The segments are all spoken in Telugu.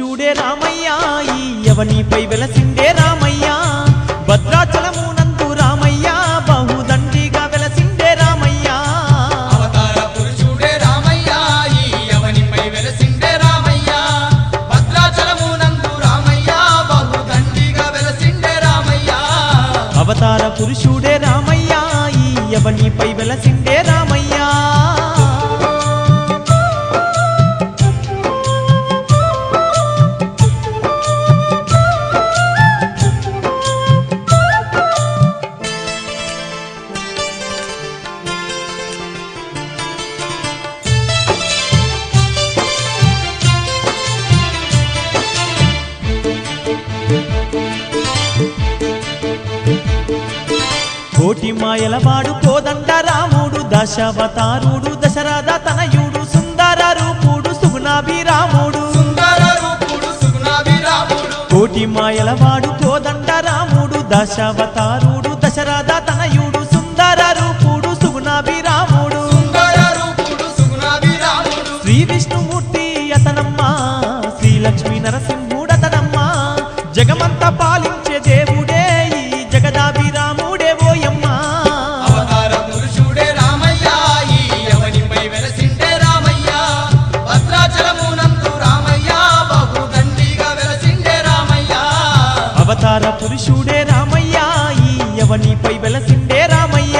పురుషుడే రామయ్య ఈ యవనిపై వెలసిండే రామయ్య భద్రాచలమునందు రామయ్య బహుదండిగా వెలసిండే రామయ్య అవతార పురుషుడే రామయ్య ఈ యవనిపై వెలసిండే రామయ్య భద్రాచలమునందు రామయ్య బహుదండిగా వెలసిండే రామయ్య అవతార పురుషుడే రామయ్య ఈ యవనిపై వెలసిండే రామయ్య కోటి మాయలవాడు కోదండ రాముడు దశావతారుడు దశరథ తనయుడు సుందర రూపుడు సుగుణాభిరాముడు సుందర రూపుడు సుగుణాభిరాముడు కోటి మాయలవాడు కోదండ రాముడు దశావతారుడు దశరథ తనయుడు సుందర రూపుడు సుగుణాభిరాముడు సుందర రూపుడు సుగుణాభిరాముడు శ్రీ విష్ణుమూర్తి అతనమ్మ శ్రీ లక్ష్మీ నరసింహుడతనమ్మ జగమంతా పాలించే దేవుడే ఈ జగదాభిరాముడే ఓయమ్మ అవతార పురుషుడే రామయ్య ఈ యవనిపై వెలసిండే రామయ్య భద్రాచలమునందు రామయ్య బహుదండిగా వెలసిండే రామయ్య అవతార పురుషుడే రామయ్య ఈ యవనిపై వెలసిండే రామయ్య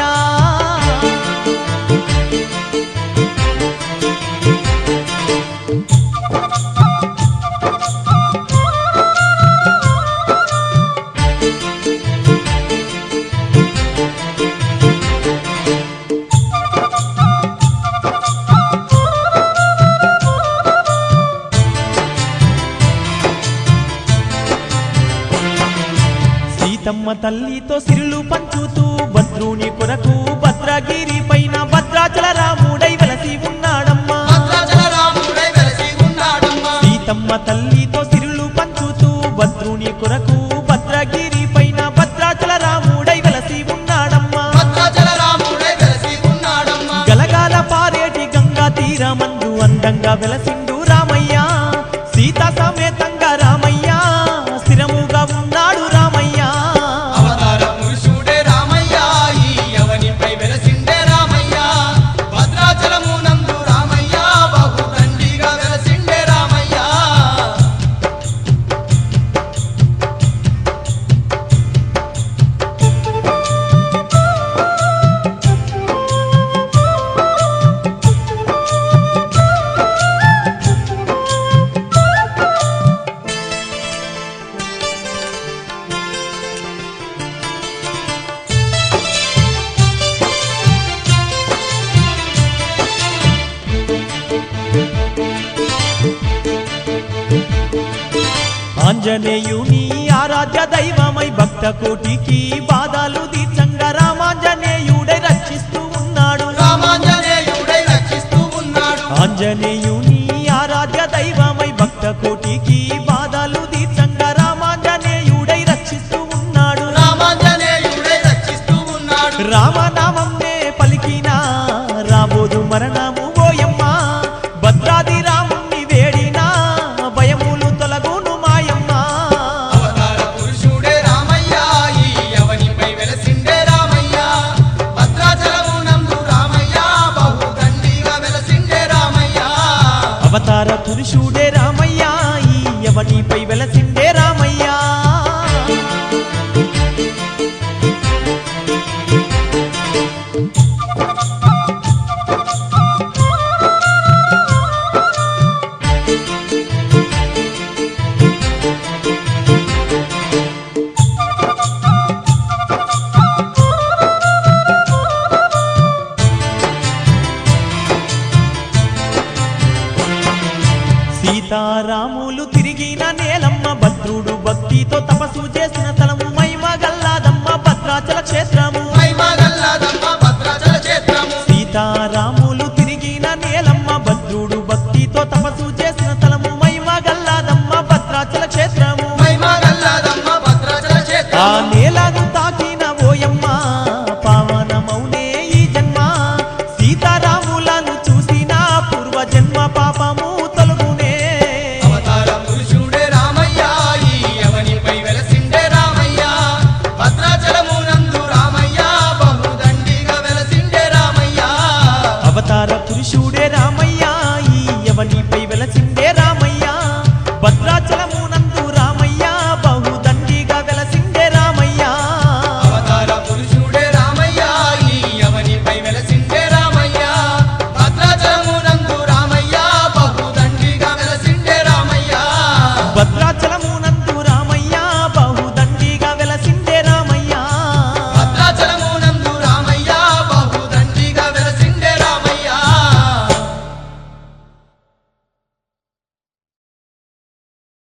సీతమ్మ తల్లితో సిరులు పంచుతూ భద్రుని కొరకు భద్రగిరి పైన భద్రాచల రాముడై వెలసి ఉన్నాడమ్మా భద్రాచల రాముడై వెలసి ఉన్నాడమ్మా సీతమ్మ తల్లితో సిరులు పంచుతూ భద్రుని కొరకు భద్రగిరి పైన భద్రాచల రాముడై వెలసి ఉన్నాడమ్మా భద్రాచల రాముడై వెలసి ఉన్నాడమ్మా గలగాల పారేటి గంగా తీరమందు అందంగా వెలసిండు రామయ్య సీత సమేతంగా రామయ్య స్థిరముగా ఉన్నాడు రామయ్య అవతార పురుషుడే రామయ్య ఈ యవనిపై వెలసిండే రామయ్య భద్రాచలమునందు రామయ్య బహుదండిగా వెలసిండే రామయ్య ఆంజనేయుని ఆరాధ్య దైవమై భక్త కోటికి బాధలు తీర్చంగా రామాంజనేయుడై రక్షిస్తూ ఉన్నాడు రామాంజనేయుడై రక్షిస్తూ ఉన్నాడు ఆంజనేయుని ఆరాధ్య దైవమై భక్త కోటికి బాధలు తీర్చంగా రామాంజనేయుడై రక్షిస్తూ ఉన్నాడు రామాంజనేయుడై రక్షిస్తూ ఉన్నాడు రామనామంనే పలికిన రాబోదు మరణము ఓయమ్మ భద్రాది రాముని వేడినా భయములు తొలగును మాయమ్మ అవతార పురుషుడే రామయ్య ఈ యవనిపై వెలసిండే రామయ్య భద్రాచలమునందు రామయ్య బహుదండిగా వెలసిండే రామయ్య అవతార పురుషుడే రామయ్య ఈ యవనిపై వెలసిండే రామయ్య సీతారాములు తిరిగిన నేలమ్మ భద్రుడు భక్తితో తపస్సు చేసిన తలము మహిమ గల్లాదమ్మ భద్రాచల క్షేత్రము మహిమగల్లాదమ్మ భద్రాచల క్షేత్రము సీతారాములు తిరిగిన నేలమ్మ భద్రుడు భక్తితో తపస్సు చేసిన తలము మహిమ గల్లాదమ్మ భద్రాచల క్షేత్రము మహిమగల్లాదమ్మ భద్రాచల ఆ క్షేత్రము